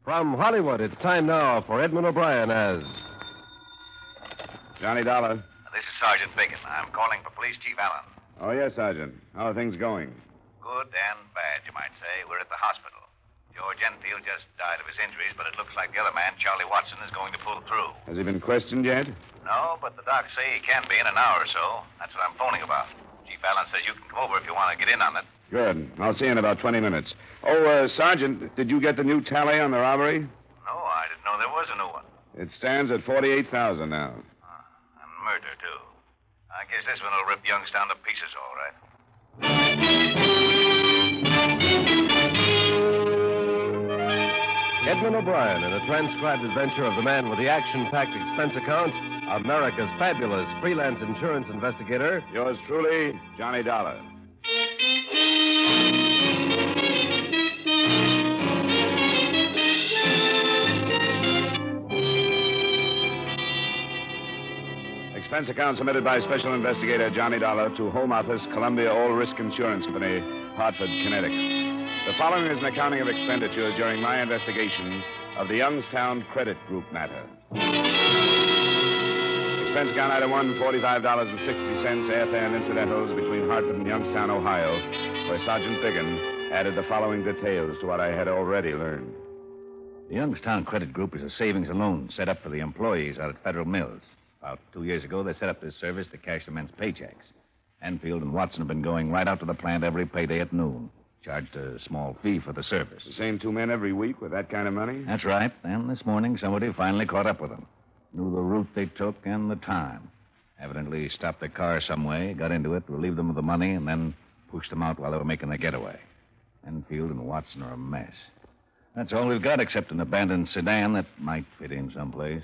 From Hollywood, it's time now for Edmund O'Brien as... Johnny Dollar. This is Sergeant Bacon. I'm calling for Police Chief Allen. Oh, yes, Sergeant. How are things going? Good and bad, you might say. We're at the hospital. George Enfield just died of his injuries, but it looks like the other man, Charlie Watson, is going to pull through. Has he been questioned yet? No, but the docs say he can be in an hour or so. That's what I'm phoning about. Chief Allen says you can come over if you want to get in on it. Good. I'll see you in about 20 minutes. Oh, Sergeant, did you get the new tally on the robbery? No, I didn't know there was a new one. It stands at 48,000 now. And murder, too. I guess this one will rip Youngstown to pieces, all right. Edmund O'Brien in a transcribed adventure of the man with the action-packed expense account, America's fabulous freelance insurance investigator. Yours truly, Johnny Dollar. Expense account submitted by Special Investigator Johnny Dollar to Home Office, Columbia All Risk Insurance Company, Hartford, Connecticut. The following is an accounting of expenditures during my investigation of the Youngstown Credit Group matter. Expense account item 1, $45.60, airfare and incidentals between Hartford and Youngstown, Ohio, where Sergeant Biggin added the following details to what I had already learned. The Youngstown Credit Group is a savings and loan set up for the employees out at Federal Mills. About 2 years ago, they set up this service to cash the men's paychecks. Enfield and Watson have been going right out to the plant every payday at noon. Charged a small fee for the service. The same two men every week with that kind of money? That's right. And this morning, somebody finally caught up with them. Knew the route they took and the time. Evidently stopped their car some way, got into it, relieved them of the money, and then pushed them out while they were making their getaway. Enfield and Watson are a mess. That's all we've got except an abandoned sedan that might fit in someplace.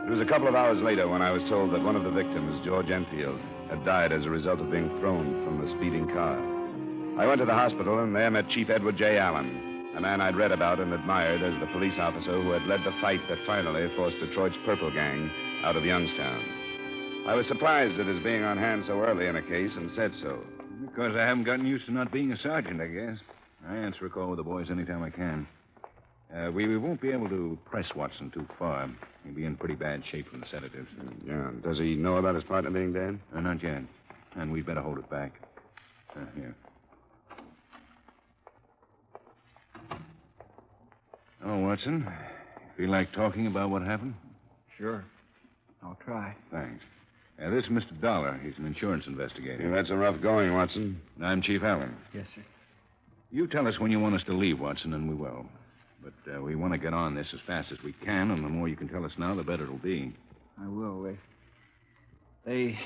It was a couple of hours later when I was told that one of the victims, George Enfield, had died as a result of being thrown from the speeding car. I went to the hospital and there met Chief Edward J. Allen, a man I'd read about and admired as the police officer who had led the fight that finally forced Detroit's Purple Gang out of Youngstown. I was surprised at his being on hand so early in a case and said so. Because I haven't gotten used to not being a sergeant, I guess. I answer a call with the boys anytime I can. We won't be able to press Watson too far. He'll be in pretty bad shape from the sedatives. Yeah. Does he know about his partner being dead? Not yet. And we'd better hold it back. Here. Oh, Watson. Feel like talking about what happened? Sure. I'll try. Thanks. This is Mr. Dollar. He's an insurance investigator. You've had some rough going, Watson. I'm Chief Allen. Yes, sir. You tell us when you want us to leave, Watson, and we will. But we want to get on this as fast as we can, and the more you can tell us now, the better it'll be. I will. They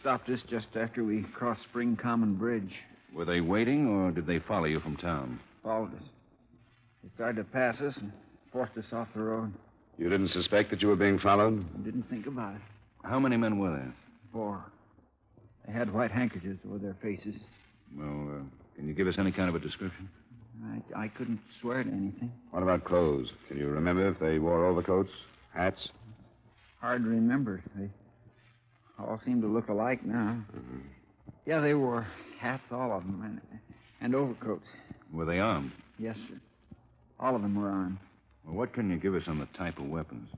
stopped us just after we crossed Spring Common Bridge. Were they waiting, or did they follow you from town? Followed us. They started to pass us and forced us off the road. You didn't suspect that you were being followed? I didn't think about it. How many men were there? 4. They had white handkerchiefs over their faces. Well, can you give us any kind of a description? I couldn't swear to anything. What about clothes? Can you remember if they wore overcoats, hats? Hard to remember. They all seem to look alike now. Mm-hmm. Yeah, they wore hats, all of them, and overcoats. Were they armed? Yes, sir. All of them were armed. Well, what can you give us on the type of weapons?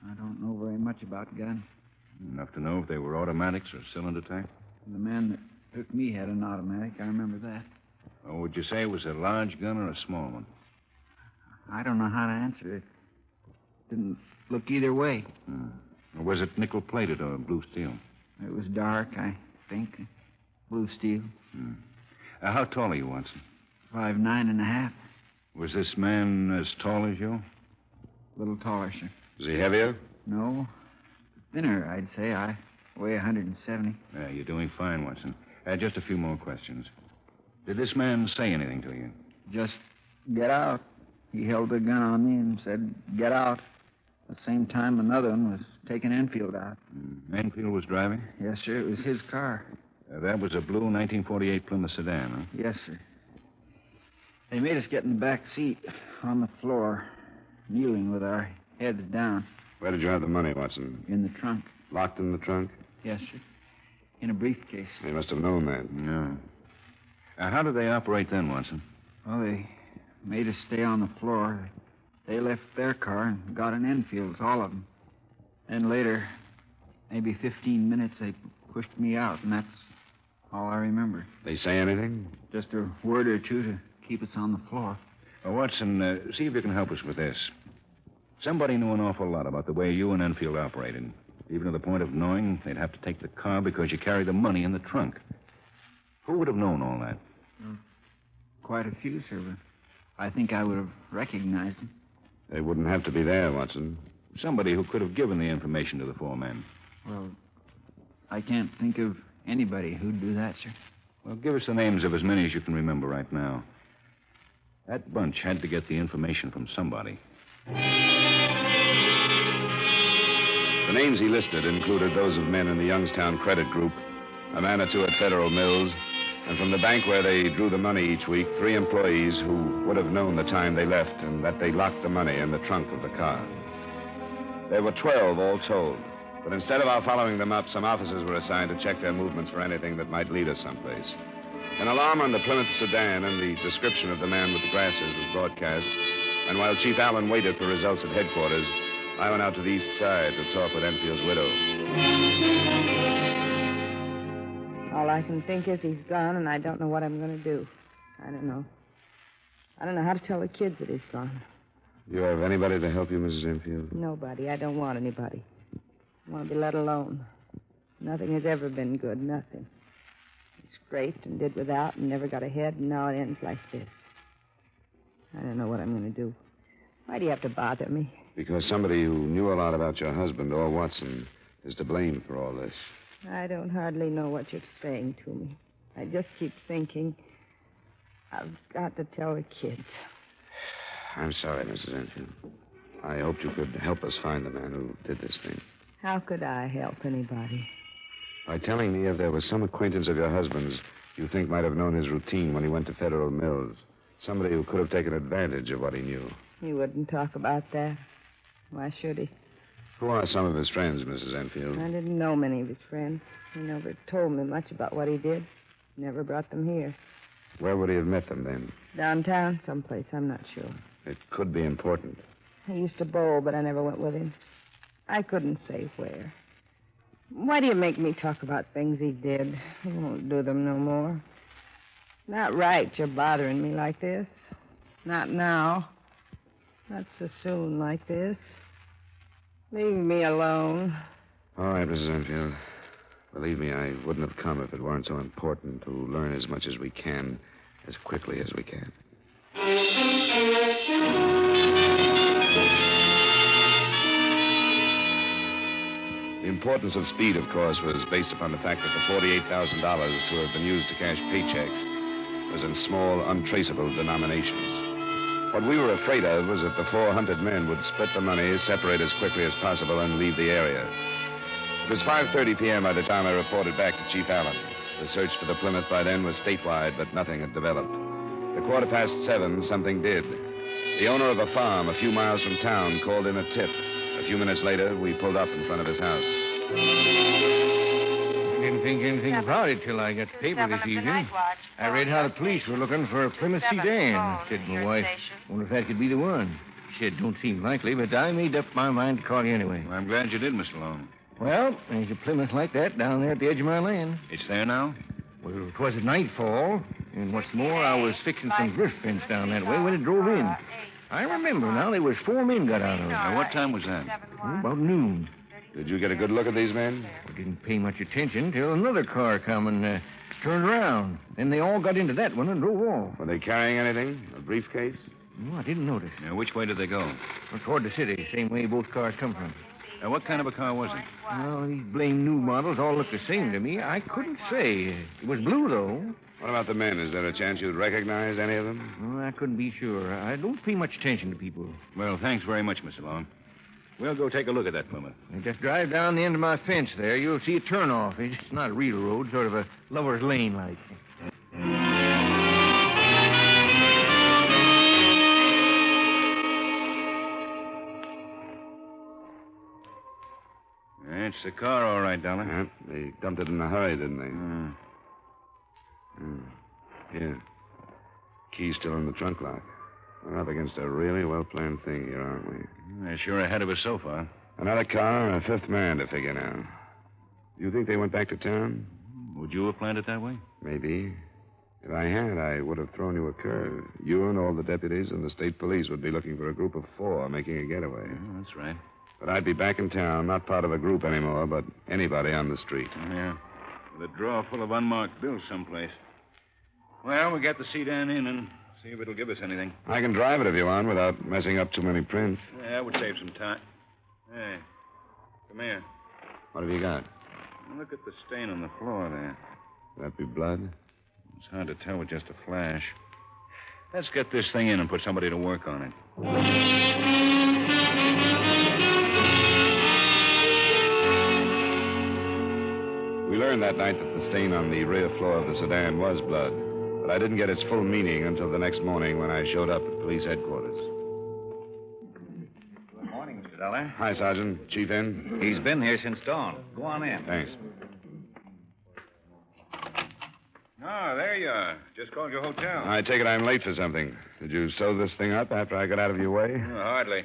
I don't know very much about guns. Enough to know if they were automatics or cylinder type? The man that took me had an automatic. I remember that. Oh, would you say it was a large gun or a small one? I don't know how to answer it. Didn't look either way. Or was it nickel-plated or blue steel? It was dark, I think. Blue steel. How tall are you, Watson? 5'9.5". Was this man as tall as you? A little taller, sir. Is he heavier? No. Thinner, I'd say. I weigh 170. Yeah, you're doing fine, Watson. Just a few more questions. Did this man say anything to you? Just get out. He held the gun on me and said, get out. At the same time, another one was taking Enfield out. Enfield was driving? Yes, sir. It was his car. That was a blue 1948 Plymouth sedan, huh? Yes, sir. They made us get in the back seat on the floor, kneeling with our heads down. Where did you have the money, Watson? In the trunk. Locked in the trunk? Yes, sir. in a briefcase. They must have known that. Yeah. How did they operate then, Watson? Well, they made us stay on the floor. They left their car and got in Enfield's, all of them. Then later, maybe 15 minutes, they pushed me out, and that's all I remember. They say anything? Just a word or two to keep us on the floor. Well, Watson, see if you can help us with this. Somebody knew an awful lot about the way you and Enfield operated, even to the point of knowing they'd have to take the car because you carried the money in the trunk. Who would have known all that? Quite a few, sir, but I think I would have recognized them. They wouldn't have to be there, Watson. Somebody who could have given the information to the four men. Well, I can't think of anybody who'd do that, sir. Well, give us the names of as many as you can remember right now. That bunch had to get the information from somebody. The names he listed included those of men in the Youngstown Credit Group, a man or two at Federal Mills, and from the bank where they drew the money each week, 3 employees who would have known the time they left and that they locked the money in the trunk of the car. There were 12 all told, but instead of our following them up, some officers were assigned to check their movements for anything that might lead us someplace. An alarm on the Plymouth sedan and the description of the man with the glasses was broadcast, and while Chief Allen waited for results at headquarters, I went out to the east side to talk with Enfield's widow. All I can think is he's gone, and I don't know what I'm going to do. I don't know. I don't know how to tell the kids that he's gone. Do you have anybody to help you, Mrs. Enfield? Nobody. I don't want anybody. I want to be let alone. Nothing has ever been good. Nothing. He scraped and did without and never got ahead, and now it ends like this. I don't know what I'm going to do. Why do you have to bother me? Because somebody who knew a lot about your husband, or Watson, is to blame for all this. I don't hardly know what you're saying to me. I just keep thinking, I've got to tell the kids. I'm sorry, Mrs. Enfield. I hoped you could help us find the man who did this thing. How could I help anybody? By telling me if there was some acquaintance of your husband's you think might have known his routine when he went to Federal Mills. Somebody who could have taken advantage of what he knew. He wouldn't talk about that. Why should he? Who are some of his friends, Mrs. Enfield? I didn't know many of his friends. He never told me much about what he did. Never brought them here. Where would he have met them then? Downtown, someplace, I'm not sure. It could be important. He used to bowl, but I never went with him. I couldn't say where. Why do you make me talk about things he did? I won't do them no more. Not right you're bothering me like this. Not now. Not so soon like this. Leave me alone. All right, Mrs. Enfield. Believe me, I wouldn't have come if it weren't so important to learn as much as we can, as quickly as we can. The importance of speed, of course, was based upon the fact that the $48,000 to have been used to cash paychecks was in small, untraceable denominations. What we were afraid of was that the 400 men would split the money, separate as quickly as possible, and leave the area. It was 5:30 p.m. by the time I reported back to Chief Allen. The search for the Plymouth by then was statewide, but nothing had developed. At 7:15, something did. The owner of a farm a few miles from town called in a tip. A few minutes later, we pulled up in front of his house. I didn't think anything about it till I got the paper this evening. I read how the police were looking for a Plymouth sedan. I said to my wife, wonder if that could be the one. She said, don't seem likely, but I made up my mind to call you anyway. Well, I'm glad you did, Mr. Long. Well, there's a Plymouth like that down there at the edge of my land. It's there now? Well, it was at nightfall, and what's more, I was fixing some drift fence down that way when it drove in. I remember now, there was 4 men got out of it. Now, what time was that? About noon. Did you get a good look at these men? I didn't pay much attention till another car come and turned around. Then they all got into that one and drove off. Were they carrying anything? A briefcase? No, I didn't notice. Now, which way did they go? Well, toward the city, same way both cars come from. Now, what kind of a car was it? Well, these blame new models all look the same to me. I couldn't say. It was blue, though. What about the men? Is there a chance you'd recognize any of them? Oh, I couldn't be sure. I don't pay much attention to people. Well, thanks very much, Mr. Long. We'll go take a look at that Plymouth. You just drive down the end of my fence there. You'll see a turnoff. It's not a real road, sort of a lover's lane like. That's It's the car, all right, Dollar. Yeah, they dumped it in a hurry, didn't they? Here. Key's still in the trunk lock. We're up against a really well-planned thing here, aren't we? They're sure ahead of us so far. Another car and a fifth man to figure now. You think they went back to town? Would you have planned it that way? Maybe. If I had, I would have thrown you a curve. You and all the deputies and the state police would be looking for a group of 4 making a getaway. Yeah, that's right. But I'd be back in town, not part of a group anymore, but anybody on the street. Yeah. With a drawer full of unmarked bills someplace. Well, we got the sedan in and see if it'll give us anything. I can drive it if you want without messing up too many prints. Yeah, that would save some time. Hey, come here. What have you got? Look at the stain on the floor there. Would that be blood? It's hard to tell with just a flash. Let's get this thing in and put somebody to work on it. We learned that night that the stain on the rear floor of the sedan was blood, but I didn't get its full meaning until the next morning when I showed up at police headquarters. Good morning, Mr. Dollar. Hi, Sergeant. Chief in? He's been here since dawn. Go on in. Thanks. Oh, there you are. Just called your hotel. I take it I'm late for something. Did you sew this thing up after I got out of your way? Oh, hardly.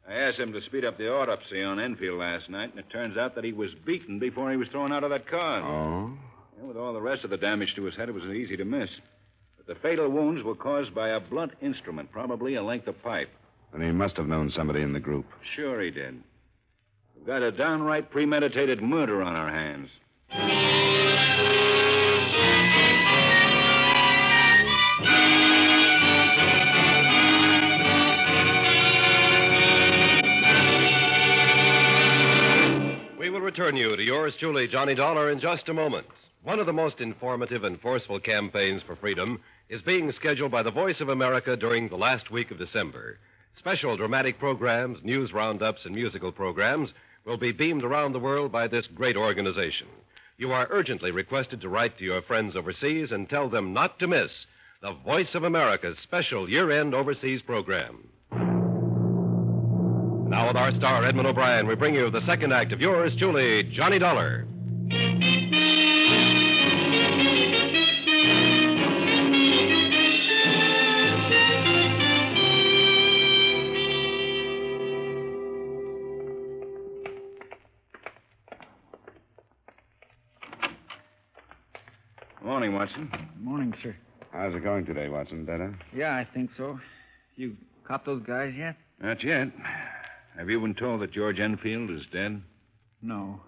I asked him to speed up the autopsy on Enfield last night, and it turns out that he was beaten before he was thrown out of that car. Oh? And with all the rest of the damage to his head, it was easy to miss. But the fatal wounds were caused by a blunt instrument, probably a length of pipe. And he must have known somebody in the group. Sure he did. We've got a downright premeditated murder on our hands. We will return you to yours truly, Johnny Dollar, in just a moment. One of the most informative and forceful campaigns for freedom is being scheduled by the Voice of America during the last week of December. Special dramatic programs, news roundups, and musical programs will be beamed around the world by this great organization. You are urgently requested to write to your friends overseas and tell them not to miss the Voice of America's special year-end overseas program. Now, with our star, Edmund O'Brien, we bring you the second act of yours truly, Johnny Dollar. Morning, Watson. Morning, sir. How's it going today, Watson? Better? Yeah, I think so. You caught those guys yet? Not yet. Have you been told that George Enfield is dead? No.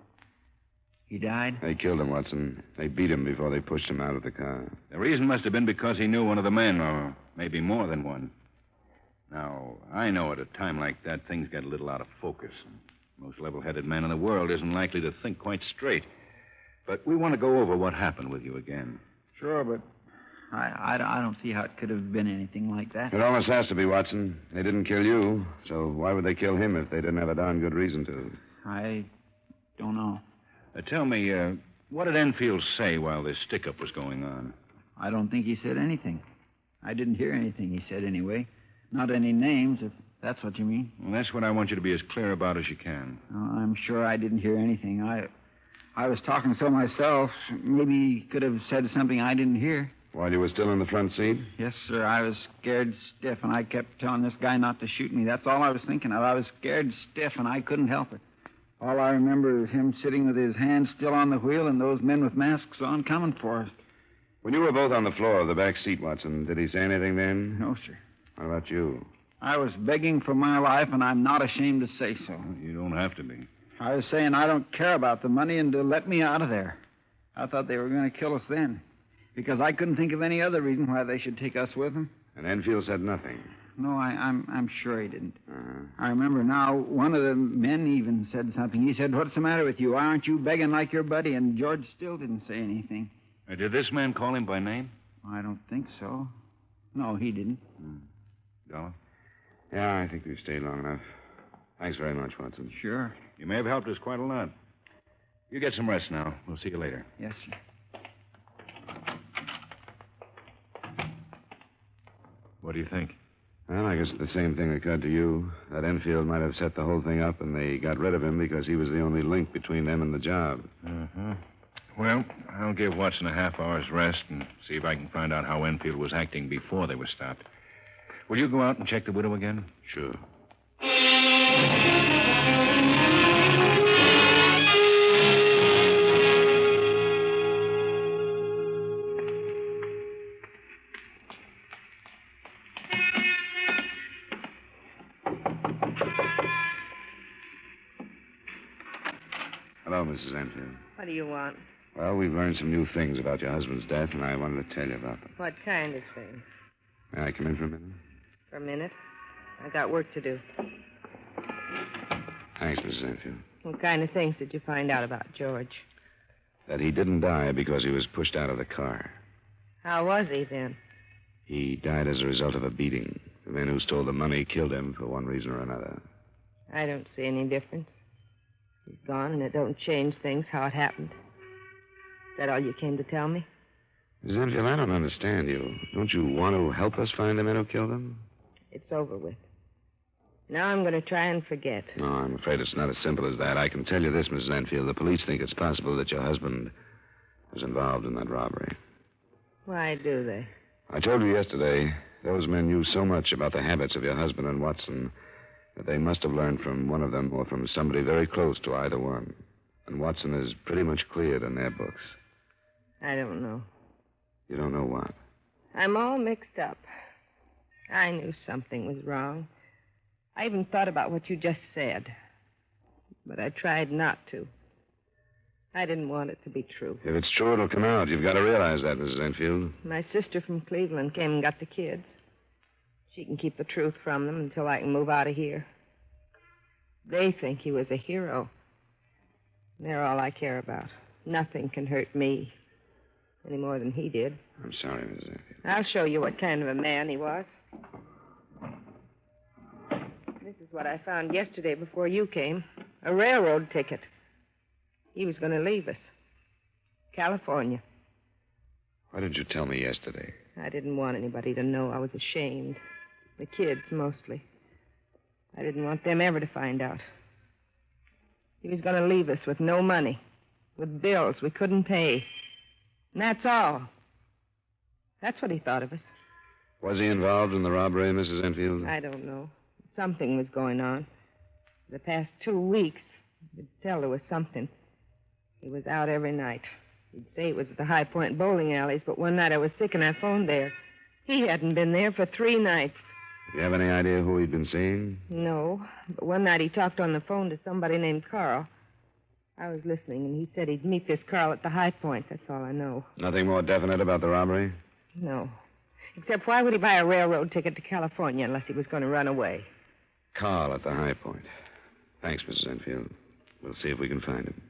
He died? They killed him, Watson. They beat him before they pushed him out of the car. The reason must have been because he knew one of the men, or maybe more than one. Now, I know at a time like that, things get a little out of focus. Most level-headed man in the world isn't likely to think quite straight. But we want to go over what happened with you again. Sure, but I don't see how it could have been anything like that. It almost has to be, Watson. They didn't kill you, so why would they kill him if they didn't have a darn good reason to? I don't know. Tell me, what did Enfield say while this stick-up was going on? I don't think he said anything. I didn't hear anything he said anyway. Not any names, if that's what you mean. Well, that's what I want you to be as clear about as you can. Oh, I'm sure I didn't hear anything. I was talking so myself. Maybe he could have said something I didn't hear. While you were still in the front seat? Yes, sir. I was scared stiff, and I kept telling this guy not to shoot me. That's all I was thinking of. I was scared stiff, and I couldn't help it. All I remember is him sitting with his hands still on the wheel and those men with masks on coming for us. When you were both on the floor of the back seat, Watson, did he say anything then? No, sir. What about you? I was begging for my life, and I'm not ashamed to say so. Well, you don't have to be. I was saying I don't care about the money and to let me out of there. I thought they were going to kill us then, because I couldn't think of any other reason why they should take us with them. And Enfield said nothing. No, I'm sure he didn't. I remember now, one of the men even said something. He said, "What's the matter with you? Why aren't you begging like your buddy?" And George still didn't say anything. Did this man call him by name? I don't think so. No, he didn't. Dollar? Yeah, I think we've stayed long enough. Thanks very much, Watson. Sure. You may have helped us quite a lot. You get some rest now. We'll see you later. Yes, sir. What do you think? Well, I guess the same thing occurred to you. That Enfield might have set the whole thing up, and they got rid of him because he was the only link between them and the job. Uh-huh. Well, I'll give Watson a half hour's rest and see if I can find out how Enfield was acting before they were stopped. Will you go out and check the widow again? Sure. Hello, Mrs. Enfield. What do you want? Well, we've learned some new things about your husband's death, and I wanted to tell you about them. What kind of thing? May I come in for a minute? For a minute? I got work to do. Thanks, Mrs. Enfield. What kind of things did you find out about George? That he didn't die because he was pushed out of the car. How was he then? He died as a result of a beating. The men who stole the money killed him for one reason or another. I don't see any difference. He's gone, and it don't change things how it happened. Is that all you came to tell me? Mrs. Enfield, I don't understand you. Don't you want to help us find the men who killed him? It's over with. Now I'm going to try and forget. No, I'm afraid it's not as simple as that. I can tell you this, Mrs. Enfield. The police think it's possible that your husband was involved in that robbery. Why do they? I told you yesterday, those men knew so much about the habits of your husband and Watson that they must have learned from one of them or from somebody very close to either one. And Watson is pretty much cleared in their books. I don't know. You don't know what? I'm all mixed up. I knew something was wrong. I even thought about what you just said. But I tried not to. I didn't want it to be true. If it's true, it'll come out. You've got to realize that, Mrs. Enfield. My sister from Cleveland came and got the kids. She can keep the truth from them until I can move out of here. They think he was a hero. They're all I care about. Nothing can hurt me any more than he did. I'm sorry, Mrs. Enfield. I'll show you what kind of a man he was. This is what I found yesterday before you came. A railroad ticket. He was going to leave us. California. Why didn't you tell me yesterday? I didn't want anybody to know. I was ashamed. The kids, mostly. I didn't want them ever to find out. He was going to leave us with no money, with bills we couldn't pay. And that's all. That's what he thought of us. Was he involved in the robbery, Mrs. Enfield? I don't know. Something was going on. The past 2 weeks, you could tell there was something. He was out every night. He'd say it was at the High Point bowling alleys, but one night I was sick and I phoned there. He hadn't been there for 3 nights. Do you have any idea who he'd been seeing? No, but one night he talked on the phone to somebody named Carl. I was listening, and he said he'd meet this Carl at the High Point. That's all I know. Nothing more definite about the robbery? No. Except why would he buy a railroad ticket to California unless he was going to run away? Carl at the High Point. Thanks, Mrs. Enfield. We'll see if we can find him.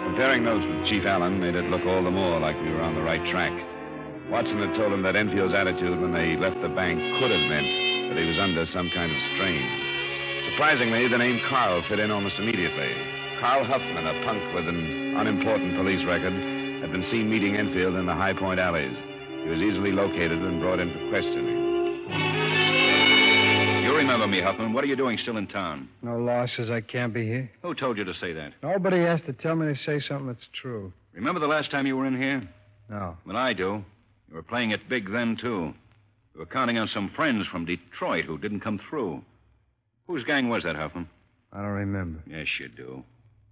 Comparing notes with Chief Allen made it look all the more like we were on the right track. Watson had told him that Enfield's attitude when they left the bank could have meant that he was under some kind of strain. Surprisingly, the name Carl fit in almost immediately. Carl Huffman, a punk with an unimportant police record, had been seen meeting Enfield in the High Point alleys. He was easily located and brought in for questioning. You remember me, Huffman. What are you doing still in town? No law says I can't be here. Who told you to say that? Nobody has to tell me to say something that's true. Remember the last time you were in here? No. Well, I do. You were playing it big then, too. You were counting on some friends from Detroit who didn't come through. Whose gang was that, Huffman? I don't remember. Yes, you do.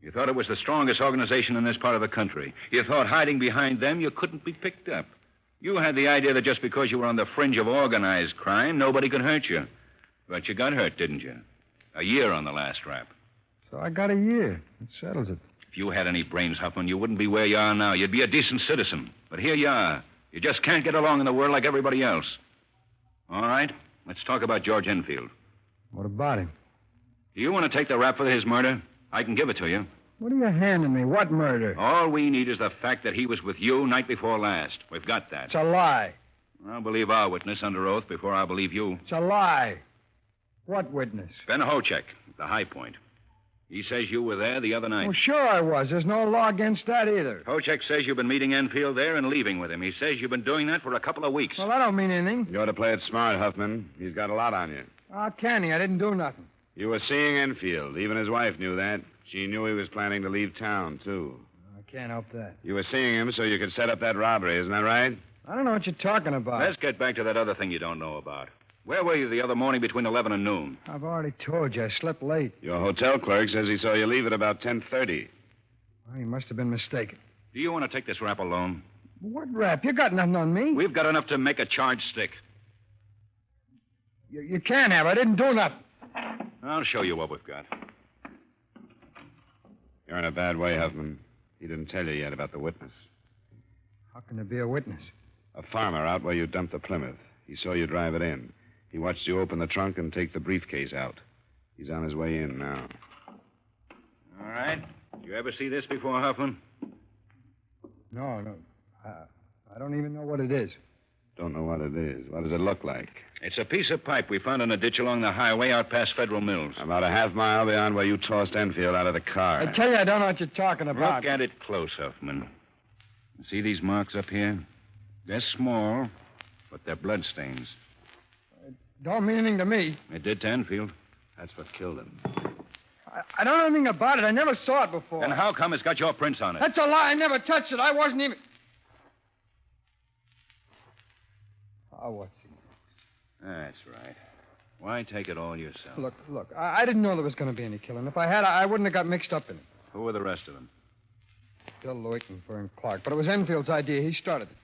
You thought it was the strongest organization in this part of the country. You thought hiding behind them you couldn't be picked up. You had the idea that just because you were on the fringe of organized crime, nobody could hurt you. But you got hurt, didn't you? A year on the last rap. So I got a year. It settles it. If you had any brains, Huffman, you wouldn't be where you are now. You'd be a decent citizen. But here you are. You just can't get along in the world like everybody else. All right, let's talk about George Enfield. What about him? Do you want to take the rap for his murder? I can give it to you. What are you handing me? What murder? All we need is the fact that he was with you night before last. We've got that. It's a lie. I'll believe our witness under oath before I believe you. It's a lie. What witness? Ben Hochek, the High Point. He says you were there the other night. Well, sure I was. There's no law against that either. Kochek says you've been meeting Enfield there and leaving with him. He says you've been doing that for a couple of weeks. Well, that don't mean anything. You ought to play it smart, Huffman. He's got a lot on you. How can he? I didn't do nothing. You were seeing Enfield. Even his wife knew that. She knew he was planning to leave town, too. I can't help that. You were seeing him so you could set up that robbery, isn't that right? I don't know what you're talking about. Let's get back to that other thing you don't know about. Where were you the other morning between 11 and noon? I've already told you. I slept late. Your hotel clerk says he saw you leave at about 10:30. Well, you must have been mistaken. Do you want to take this rap alone? What rap? You got nothing on me. We've got enough to make a charge stick. You can't have. I didn't do nothing. I'll show you what we've got. You're in a bad way, Huffman. He didn't tell you yet about the witness. How can there be a witness? A farmer out where you dumped the Plymouth. He saw you drive it in. He watched you open the trunk and take the briefcase out. He's on his way in now. All right. You ever see this before, Huffman? No. I don't even know what it is. Don't know what it is. What does it look like? It's a piece of pipe we found in a ditch along the highway out past Federal Mills. About a half mile beyond where you tossed Enfield out of the car. I tell you, I don't know what you're talking about. Look at it close, Huffman. See these marks up here? They're small, but they're bloodstains. Don't mean anything to me. It did to Enfield. That's what killed him. I don't know anything about it. I never saw it before. Then how come it's got your prints on it? That's a lie. I never touched it. I wasn't even... Oh, what's he? That's right. Why take it all yourself? Look, I didn't know there was going to be any killing. If I had, I wouldn't have got mixed up in it. Who were the rest of them? Bill Lewick and Vern Clark. But it was Enfield's idea. He started it.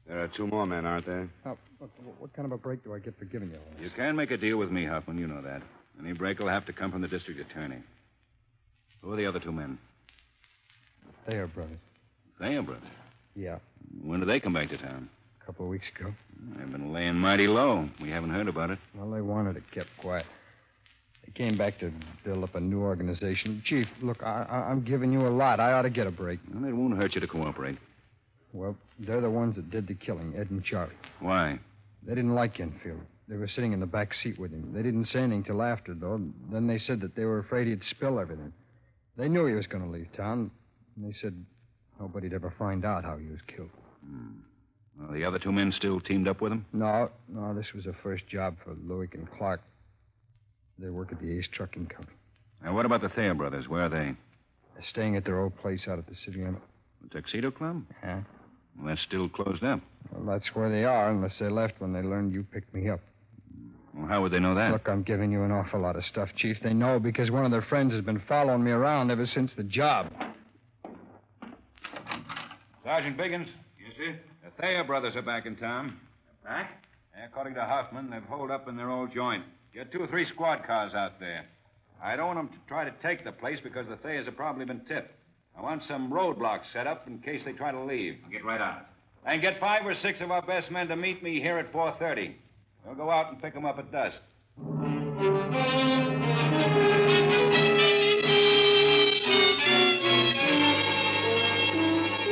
There are two more men, aren't there? Now, look, what kind of a break do I get for giving you all this? You can make a deal with me, Huffman. You know that. Any break will have to come from the district attorney. Who are the other two men? Thayer brothers. Thayer brothers? Yeah. When did they come back to town? A couple of weeks ago. They've been laying mighty low. We haven't heard about it. Well, they wanted it kept quiet. They came back to build up a new organization. Chief, look, I'm giving you a lot. I ought to get a break. Well, it won't hurt you to cooperate. Well, they're the ones that did the killing, Ed and Charlie. Why? They didn't like Enfield. They were sitting in the back seat with him. They didn't say anything till after, though. Then they said that they were afraid he'd spill everything. They knew he was going to leave town. And they said nobody'd ever find out how he was killed. Well, the other two men still teamed up with him? No, this was a first job for Lewick and Clark. They work at the Ace Trucking Company. Now, what about the Thayer brothers? Where are they? They're staying at their old place out at the city limit. The Tuxedo Club? Yeah. Well, that's still closed up. Well, that's where they are, unless they left when they learned you picked me up. Well, how would they know that? Look, I'm giving you an awful lot of stuff, Chief. They know because one of their friends has been following me around ever since the job. Sergeant Biggins. Yes, sir? The Thayer brothers are back in town. Back? According to Hoffman, they've holed up in their old joint. Get 2 or 3 squad cars out there. I don't want them to try to take the place because the Thayers have probably been tipped. I want some roadblocks set up in case they try to leave. I'll get right on it. And get 5 or 6 of our best men to meet me here at 4:30. We'll go out and pick them up at dusk.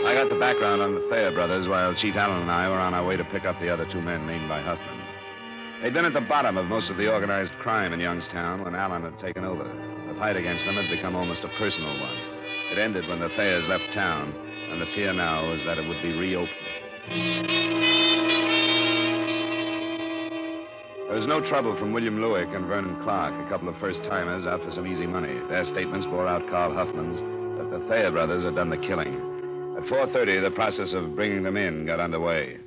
I got the background on the Thayer brothers while Chief Allen and I were on our way to pick up the other two men named by Huffman. They'd been at the bottom of most of the organized crime in Youngstown when Allen had taken over. The fight against them had become almost a personal one. It ended when the Thayers left town, and the fear now was that it would be reopened. There was no trouble from William Lewick and Vernon Clark, a couple of first-timers out for some easy money. Their statements bore out Carl Huffman's that the Thayer brothers had done the killing. At 4:30, the process of bringing them in got underway.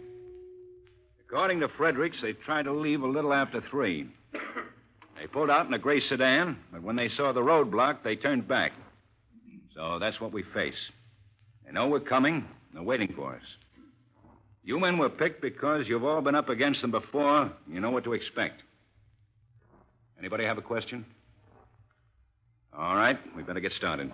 According to Fredericks, they tried to leave a little after 3. They pulled out in a gray sedan, but when they saw the roadblock, they turned back. So that's what we face. They know we're coming. They're waiting for us. You men were picked because you've all been up against them before. You know what to expect. Anybody have a question? All right, we better get started.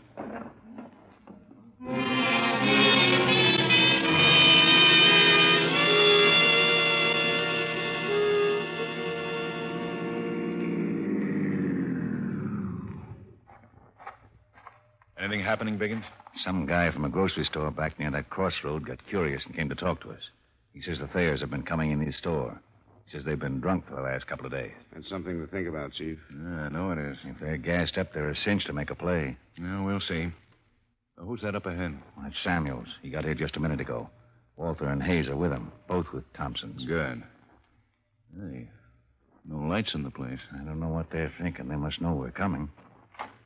Anything happening, Biggins? Some guy from a grocery store back near that crossroad got curious and came to talk to us. He says the Thayers have been coming in his store. He says they've been drunk for the last couple of days. That's something to think about, Chief. Yeah, I know it is. If they're gassed up, they're a cinch to make a play. Yeah, we'll see. Who's that up ahead? That's Samuels. He got here just a minute ago. Walter and Hayes are with him, both with Thompsons. Good. Hey, no lights in the place. I don't know what they're thinking. They must know we're coming.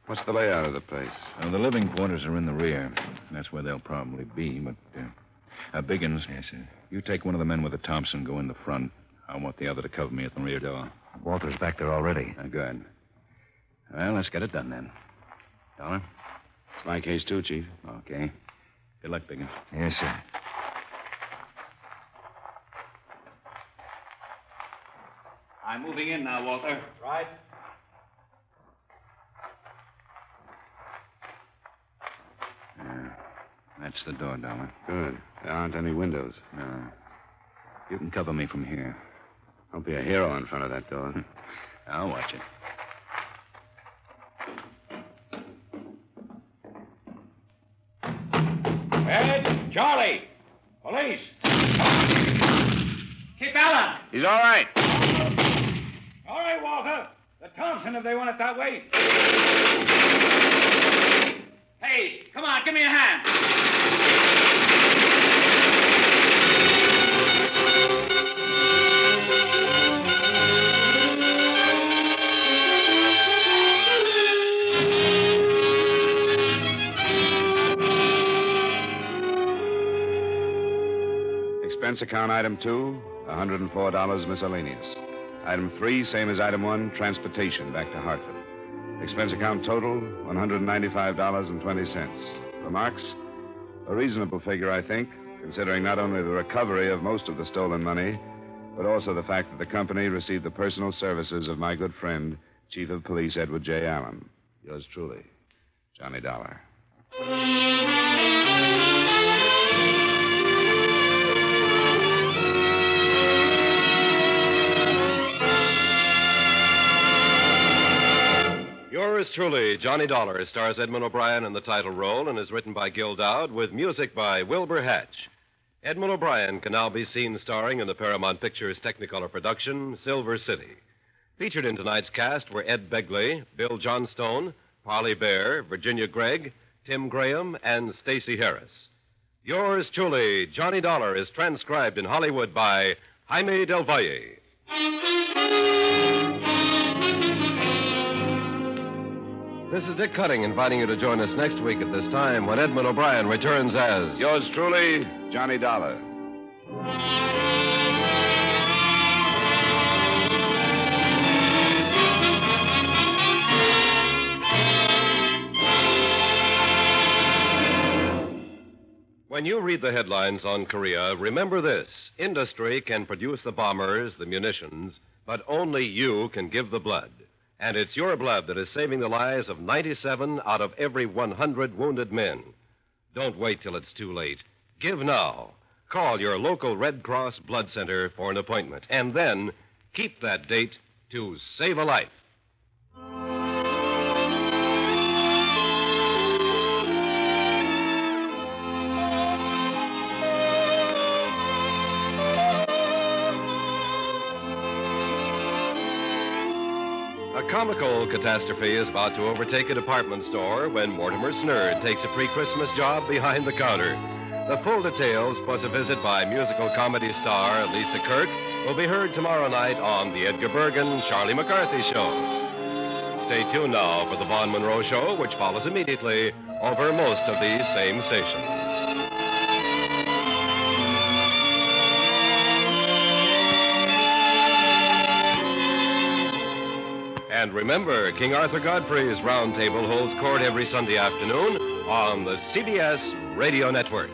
What's the layout of the place? The living quarters are in the rear. That's where they'll probably be, but... Biggins. Yes, sir. You take one of the men with the Thompson, go in the front. I want the other to cover me at the rear door. Walter's back there already. Good. Well, let's get it done then. Dollar? It's my case, too, Chief. Okay. Good luck, Biggins. Yes, sir. I'm moving in now, Walter. Right. Yeah. That's the door, Dollar. Good. There aren't any windows. No. You can cover me from here. Don't be a hero in front of that door. I'll watch it. Ed, Charlie, police. Keep Allen. He's all right. All right, Walter. The Thompson, if they want it that way. Hey, come on, give me a hand. Expense account item 2, $104 miscellaneous. Item 3, same as item 1, transportation back to Hartford. Expense account total, $195.20. Remarks? A reasonable figure, I think, considering not only the recovery of most of the stolen money, but also the fact that the company received the personal services of my good friend, Chief of Police Edward J. Allen. Yours truly, Johnny Dollar. Yours truly, Johnny Dollar, stars Edmund O'Brien in the title role and is written by Gil Dowd with music by Wilbur Hatch. Edmund O'Brien can now be seen starring in the Paramount Pictures Technicolor production, Silver City. Featured in tonight's cast were Ed Begley, Bill Johnstone, Parley Bear, Virginia Gregg, Tim Graham, and Stacey Harris. Yours truly, Johnny Dollar, is transcribed in Hollywood by Jaime Del Valle. This is Dick Cutting inviting you to join us next week at this time when Edmund O'Brien returns as... Yours truly, Johnny Dollar. When you read the headlines on Korea, remember this. Industry can produce the bombers, the munitions, but only you can give the blood. And it's your blood that is saving the lives of 97 out of every 100 wounded men. Don't wait till it's too late. Give now. Call your local Red Cross Blood Center for an appointment. And then keep that date to save a life. A comical catastrophe is about to overtake a department store when Mortimer Snerd takes a pre-Christmas job behind the counter. The full details, plus a visit by musical comedy star Lisa Kirk, will be heard tomorrow night on the Edgar Bergen, Charlie McCarthy Show. Stay tuned now for the Vaughn Monroe Show, which follows immediately over most of these same stations. And remember, King Arthur Godfrey's Round Table holds court every Sunday afternoon on the CBS Radio Network.